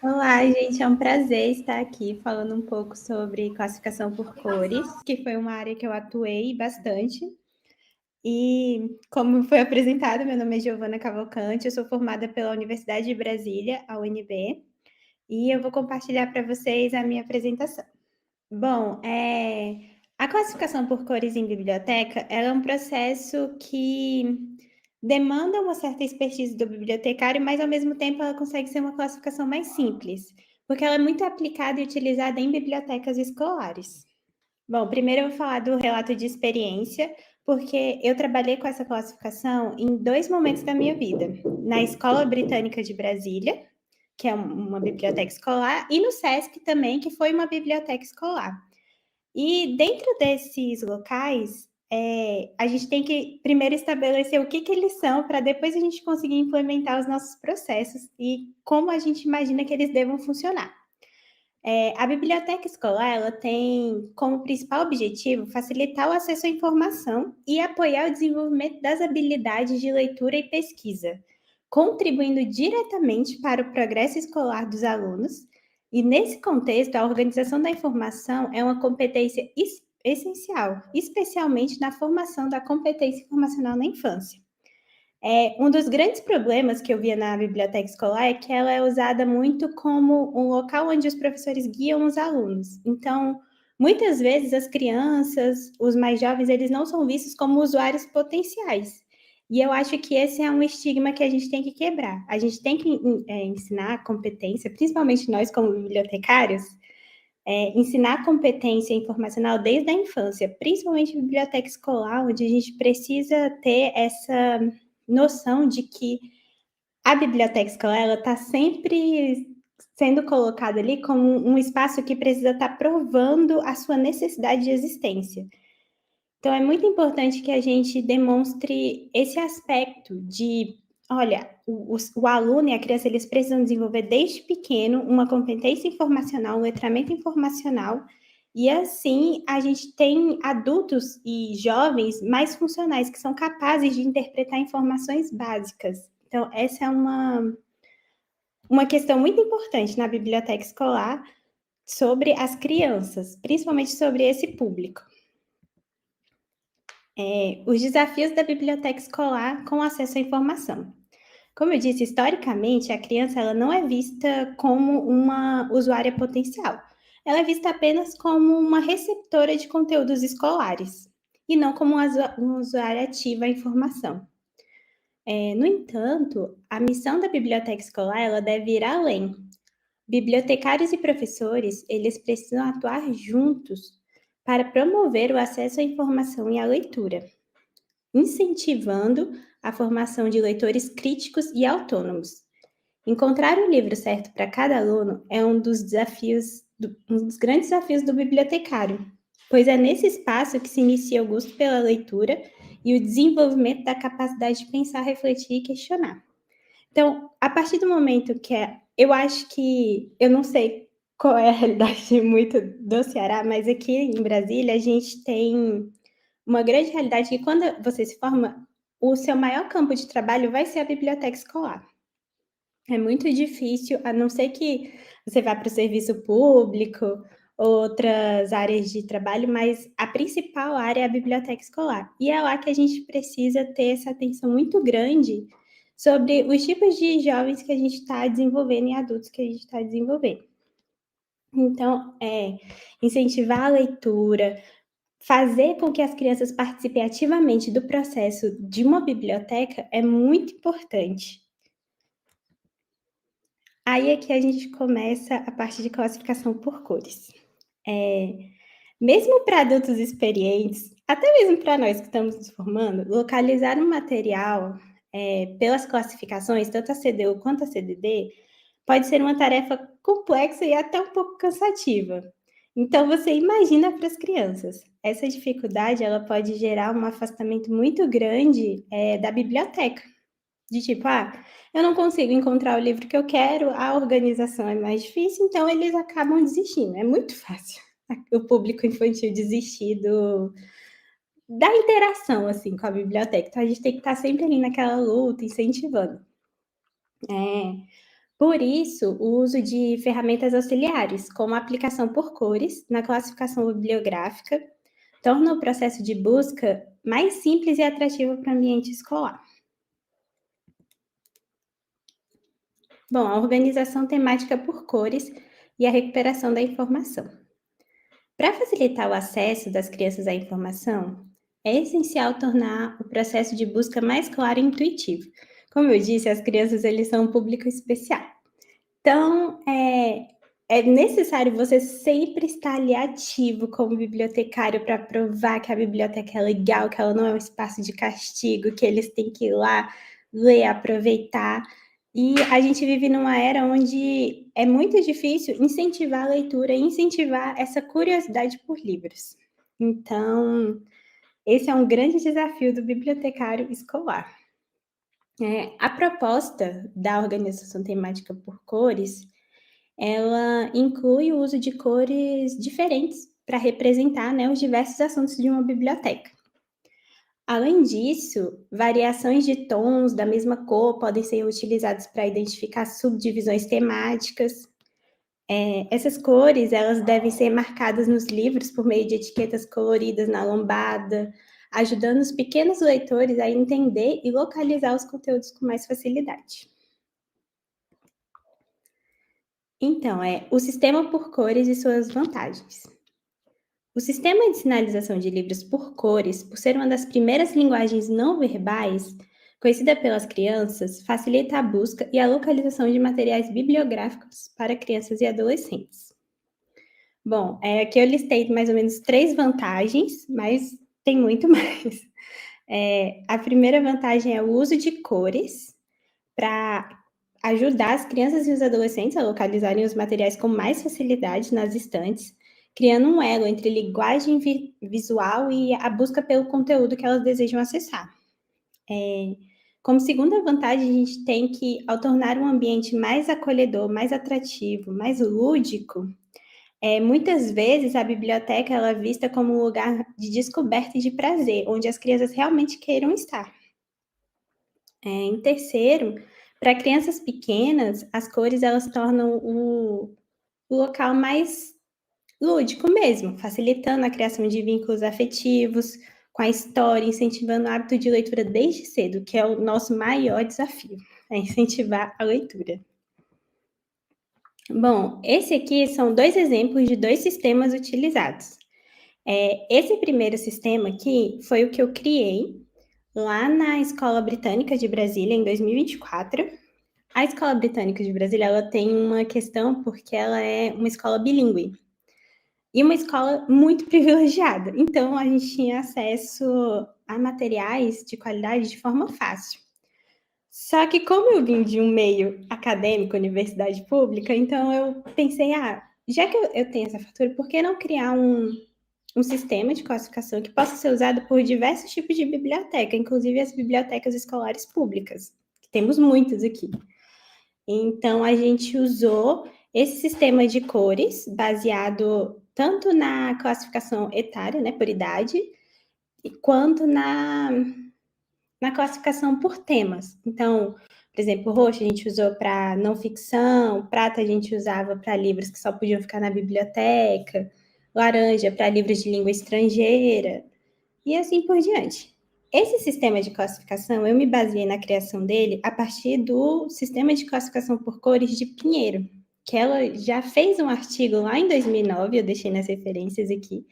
Olá, gente, é um prazer estar aqui falando um pouco sobre classificação por cores, que foi uma área que eu atuei bastante. E, como foi apresentado, meu nome é Giovana Cavalcante, eu sou formada pela Universidade de Brasília, a UNB, e eu vou compartilhar para vocês a minha apresentação. Bom, a classificação por cores em biblioteca, ela é um processo que demanda uma certa expertise do bibliotecário, mas ao mesmo tempo ela consegue ser uma classificação mais simples, porque ela é muito aplicada e utilizada em bibliotecas escolares. Bom, primeiro eu vou falar do relato de experiência, porque eu trabalhei com essa classificação em 2 momentos da minha vida. Na Escola Britânica de Brasília, que é uma biblioteca escolar, e no SESC também, que foi uma biblioteca escolar. E dentro desses locais, a gente tem que primeiro estabelecer o que eles são, para depois a gente conseguir implementar os nossos processos e como a gente imagina que eles devam funcionar. A biblioteca escolar, ela tem como principal objetivo facilitar o acesso à informação e apoiar o desenvolvimento das habilidades de leitura e pesquisa, contribuindo diretamente para o progresso escolar dos alunos. E nesse contexto, a organização da informação é uma competência essencial, especialmente na formação da competência informacional na infância. Um dos grandes problemas que eu via na biblioteca escolar é que ela é usada muito como um local onde os professores guiam os alunos. Então, muitas vezes as crianças, os mais jovens, eles não são vistos como usuários potenciais. E eu acho que esse é um estigma que a gente tem que quebrar. A gente tem que ensinar competência, principalmente nós como bibliotecários, ensinar competência informacional desde a infância, principalmente biblioteca escolar, onde a gente precisa ter essa noção de que a biblioteca escolar, ela está sempre sendo colocada ali como um espaço que precisa estar provando a sua necessidade de existência. Então, é muito importante que a gente demonstre esse aspecto de, olha, o aluno e a criança, eles precisam desenvolver desde pequeno uma competência informacional, um letramento informacional, e assim a gente tem adultos e jovens mais funcionais, que são capazes de interpretar informações básicas. Então, essa é uma questão muito importante na biblioteca escolar sobre as crianças, principalmente sobre esse público. Os desafios da biblioteca escolar com acesso à informação. Como eu disse, historicamente, a criança ela não é vista como uma usuária potencial. Ela é vista apenas como uma receptora de conteúdos escolares, e não como uma usuária ativa à informação. No entanto, a missão da biblioteca escolar ela deve ir além. Bibliotecários e professores, eles precisam atuar juntos para promover o acesso à informação e à leitura, incentivando a formação de leitores críticos e autônomos. Encontrar o livro certo para cada aluno é um dos grandes desafios do bibliotecário, pois é nesse espaço que se inicia o gosto pela leitura e o desenvolvimento da capacidade de pensar, refletir e questionar. Então, a partir do momento que eu acho que, eu não sei qual é a realidade muito do Ceará, mas aqui em Brasília a gente tem uma grande realidade que quando você se forma, o seu maior campo de trabalho vai ser a biblioteca escolar. É muito difícil, a não ser que você vá para o serviço público outras áreas de trabalho, mas a principal área é a biblioteca escolar. E é lá que a gente precisa ter essa atenção muito grande sobre os tipos de jovens que a gente está desenvolvendo e adultos que a gente está desenvolvendo. Então, incentivar a leitura, fazer com que as crianças participem ativamente do processo de uma biblioteca é muito importante. Aí é que a gente começa a parte de classificação por cores. Eh, Mesmo para adultos experientes, até mesmo para nós que estamos nos formando, localizar um material, pelas classificações, tanto a CDU quanto a CDD, pode ser uma tarefa complexa e até um pouco cansativa. Então você imagina para as crianças. Essa dificuldade, ela pode gerar um afastamento muito grande, da biblioteca. De tipo: "Ah, eu não consigo encontrar o livro que eu quero, a organização é mais difícil", então eles acabam desistindo. É muito fácil o público infantil desistir da interação, assim, com a biblioteca. Então a gente tem que estar sempre ali naquela luta, incentivando. É. Por isso, o uso de ferramentas auxiliares, como a aplicação por cores na classificação bibliográfica, torna o processo de busca mais simples e atrativo para o ambiente escolar. Bom, a organização temática por cores e a recuperação da informação. Para facilitar o acesso das crianças à informação, é essencial tornar o processo de busca mais claro e intuitivo. Como eu disse, as crianças eles são um público especial. Então, é necessário você sempre estar ali ativo como bibliotecário para provar que a biblioteca é legal, que ela não é um espaço de castigo, que eles têm que ir lá ler, aproveitar. E a gente vive numa era onde é muito difícil incentivar a leitura, incentivar essa curiosidade por livros. Então, esse é um grande desafio do bibliotecário escolar. A proposta da organização temática por cores, ela inclui o uso de cores diferentes para representar, né, os diversos assuntos de uma biblioteca. Além disso, variações de tons da mesma cor podem ser utilizadas para identificar subdivisões temáticas. Essas cores, elas devem ser marcadas nos livros por meio de etiquetas coloridas na lombada, ajudando os pequenos leitores a entender e localizar os conteúdos com mais facilidade. Então, o sistema por cores e suas vantagens. O sistema de sinalização de livros por cores, por ser uma das primeiras linguagens não verbais, conhecida pelas crianças, facilita a busca e a localização de materiais bibliográficos para crianças e adolescentes. Bom, aqui eu listei mais ou menos 3 vantagens, mas tem muito mais. A primeira vantagem é o uso de cores para ajudar as crianças e os adolescentes a localizarem os materiais com mais facilidade nas estantes, criando um elo entre linguagem visual e a busca pelo conteúdo que elas desejam acessar. Como segunda vantagem, a gente tem que, ao tornar um ambiente mais acolhedor, mais atrativo, mais lúdico, muitas vezes a biblioteca ela é vista como um lugar de descoberta e de prazer, onde as crianças realmente queiram estar. Em terceiro, para crianças pequenas, as cores elas tornam o local mais lúdico mesmo, facilitando a criação de vínculos afetivos com a história, incentivando o hábito de leitura desde cedo, que é o nosso maior desafio, é incentivar a leitura. Bom, esse aqui são 2 exemplos de 2 sistemas utilizados. Esse primeiro sistema aqui foi o que eu criei lá na Escola Britânica de Brasília, em 2024. A Escola Britânica de Brasília, ela tem uma questão, porque ela é uma escola bilíngue, e uma escola muito privilegiada, então a gente tinha acesso a materiais de qualidade de forma fácil. Só que como eu vim de um meio acadêmico, universidade pública, então eu pensei: "Ah, já que eu tenho essa fatura, por que não criar um sistema de classificação que possa ser usado por diversos tipos de biblioteca, inclusive as bibliotecas escolares públicas, que temos muitas aqui". Então a gente usou esse sistema de cores, baseado tanto na classificação etária, né, por idade, quanto na classificação por temas. Então, por exemplo, roxo a gente usou para não ficção, prata a gente usava para livros que só podiam ficar na biblioteca, laranja para livros de língua estrangeira, e assim por diante. Esse sistema de classificação, eu me baseei na criação dele a partir do sistema de classificação por cores de Pinheiro, que ela já fez um artigo lá em 2009, eu deixei nas referências aqui,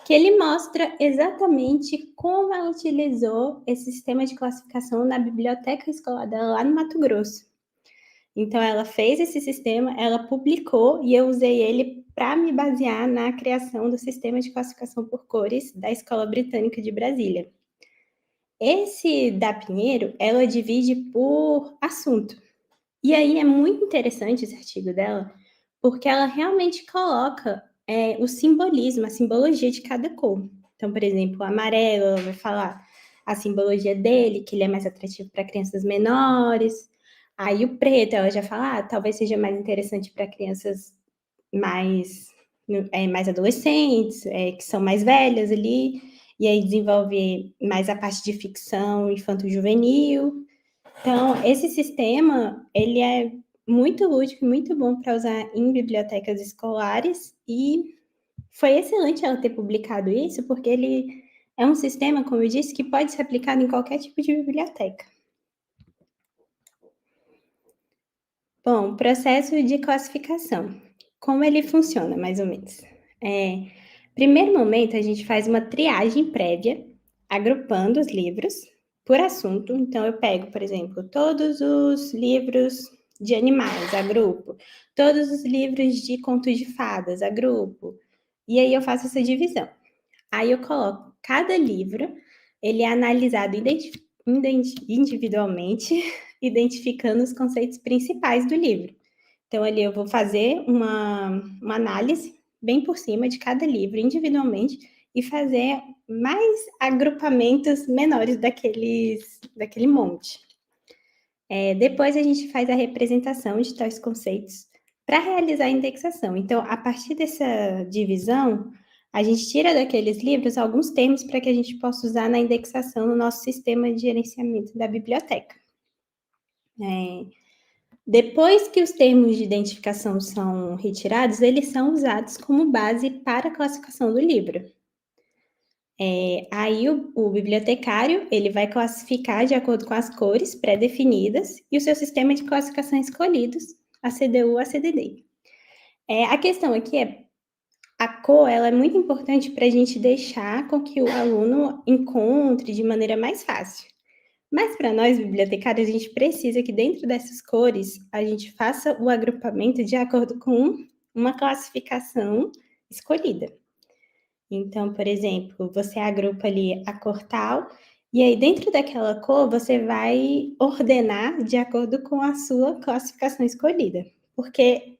que ele mostra exatamente como ela utilizou esse sistema de classificação na biblioteca escolar dela lá no Mato Grosso. Então, ela fez esse sistema, ela publicou e eu usei ele para me basear na criação do sistema de classificação por cores da Escola Britânica de Brasília. Esse da Pinheiro, ela divide por assunto. E aí é muito interessante esse artigo dela, porque ela realmente coloca o simbolismo, a simbologia de cada cor. Então, por exemplo, o amarelo, ela vai falar a simbologia dele, que ele é mais atrativo para crianças menores. Aí o preto, ela já fala, talvez seja mais interessante para crianças mais, mais adolescentes, que são mais velhas ali, e aí desenvolve mais a parte de ficção infanto-juvenil. Então, esse sistema, ele é muito útil, muito bom para usar em bibliotecas escolares e foi excelente ela ter publicado isso, porque ele é um sistema, como eu disse, que pode ser aplicado em qualquer tipo de biblioteca. Bom, processo de classificação. Como ele funciona, mais ou menos? Primeiro momento, a gente faz uma triagem prévia, agrupando os livros por assunto. Então, eu pego, por exemplo, todos os livros de animais, agrupo. Todos os livros de contos de fadas, agrupo. E aí eu faço essa divisão. Aí eu coloco cada livro, ele é analisado individualmente, identificando os conceitos principais do livro. Então, ali eu vou fazer uma análise bem por cima de cada livro, individualmente, e fazer mais agrupamentos menores daquele monte. Depois a gente faz a representação de tais conceitos para realizar a indexação. Então, a partir dessa divisão, a gente tira daqueles livros alguns termos para que a gente possa usar na indexação no nosso sistema de gerenciamento da biblioteca. Depois que os termos de identificação são retirados, eles são usados como base para a classificação do livro. Aí o bibliotecário, ele vai classificar de acordo com as cores pré-definidas e o seu sistema de classificação escolhidos, a CDU, a CDD. A questão aqui a cor, ela é muito importante para a gente deixar com que o aluno encontre de maneira mais fácil. Mas para nós, bibliotecários, a gente precisa que dentro dessas cores, a gente faça o agrupamento de acordo com uma classificação escolhida. Então, por exemplo, você agrupa ali a cor tal, e aí dentro daquela cor você vai ordenar de acordo com a sua classificação escolhida. Porque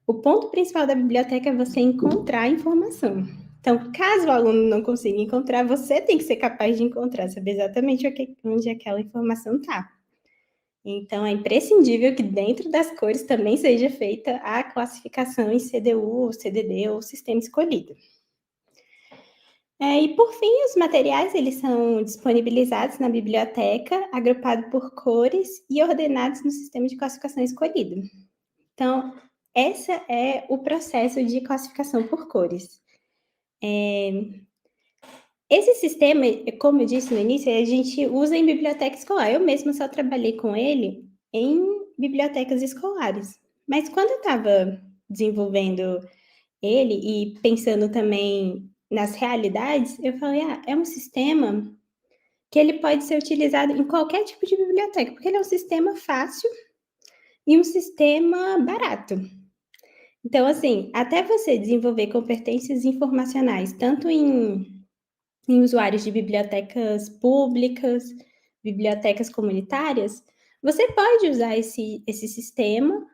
o ponto principal da biblioteca é você encontrar informação. Então, caso o aluno não consiga encontrar, você tem que ser capaz de encontrar, saber exatamente onde aquela informação está. Então, é imprescindível que dentro das cores também seja feita a classificação em CDU, CDD ou sistema escolhido. E por fim, os materiais eles são disponibilizados na biblioteca, agrupados por cores e ordenados no sistema de classificação escolhido. Então, esse é o processo de classificação por cores. Esse sistema, como eu disse no início, a gente usa em biblioteca escolar. Eu mesma só trabalhei com ele em bibliotecas escolares. Mas quando eu estava desenvolvendo ele e pensando também nas realidades, eu falei, é um sistema que ele pode ser utilizado em qualquer tipo de biblioteca, porque ele é um sistema fácil e um sistema barato. Então, assim, até você desenvolver competências informacionais, tanto em usuários de bibliotecas públicas, bibliotecas comunitárias, você pode usar esse sistema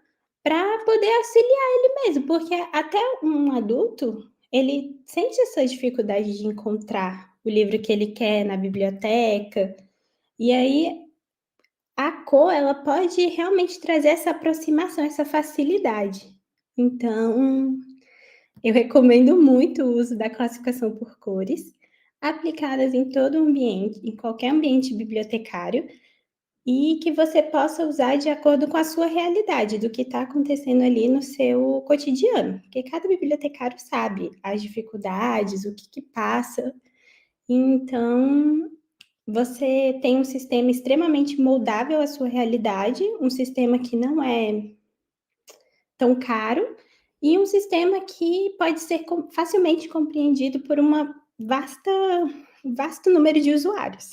para poder auxiliar ele mesmo, porque até um adulto, ele sente essa dificuldade de encontrar o livro que ele quer na biblioteca, e aí a cor, ela pode realmente trazer essa aproximação, essa facilidade. Então, eu recomendo muito o uso da classificação por cores, aplicadas em todo o ambiente, em qualquer ambiente bibliotecário, e que você possa usar de acordo com a sua realidade, do que está acontecendo ali no seu cotidiano, porque cada bibliotecário sabe as dificuldades, o que passa. Então, você tem um sistema extremamente moldável à sua realidade, um sistema que não é tão caro e um sistema que pode ser facilmente compreendido por uma vasto número de usuários.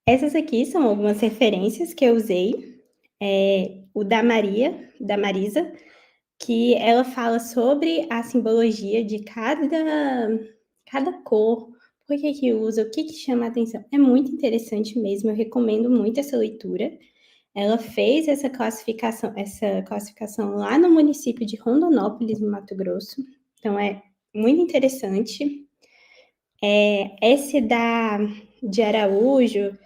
Essas aqui são algumas referências que eu usei. O da Marisa, que ela fala sobre a simbologia de cada cor, por que usa, o que chama a atenção. É muito interessante mesmo, eu recomendo muito essa leitura. Ela fez essa classificação lá no município de Rondonópolis, no Mato Grosso, então é muito interessante. Esse de Araújo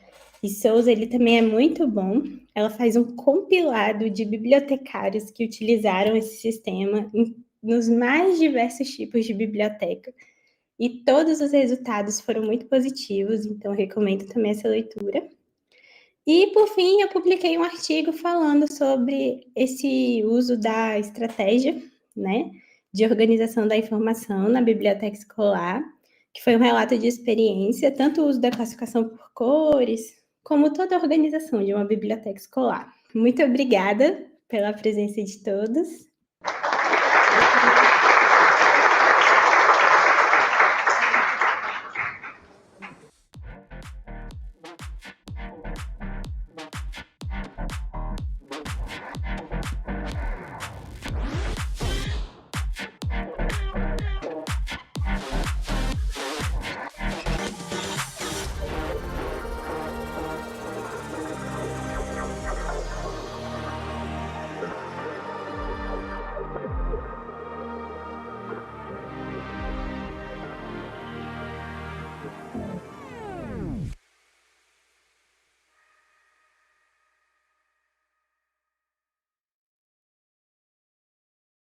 e Souza, ele também é muito bom. Ela faz um compilado de bibliotecários que utilizaram esse sistema nos mais diversos tipos de biblioteca. E todos os resultados foram muito positivos, então eu recomendo também essa leitura. E, por fim, eu publiquei um artigo falando sobre esse uso da estratégia, né, de organização da informação na biblioteca escolar, que foi um relato de experiência, tanto o uso da classificação por cores, como toda a organização de uma biblioteca escolar. Muito obrigada pela presença de todos.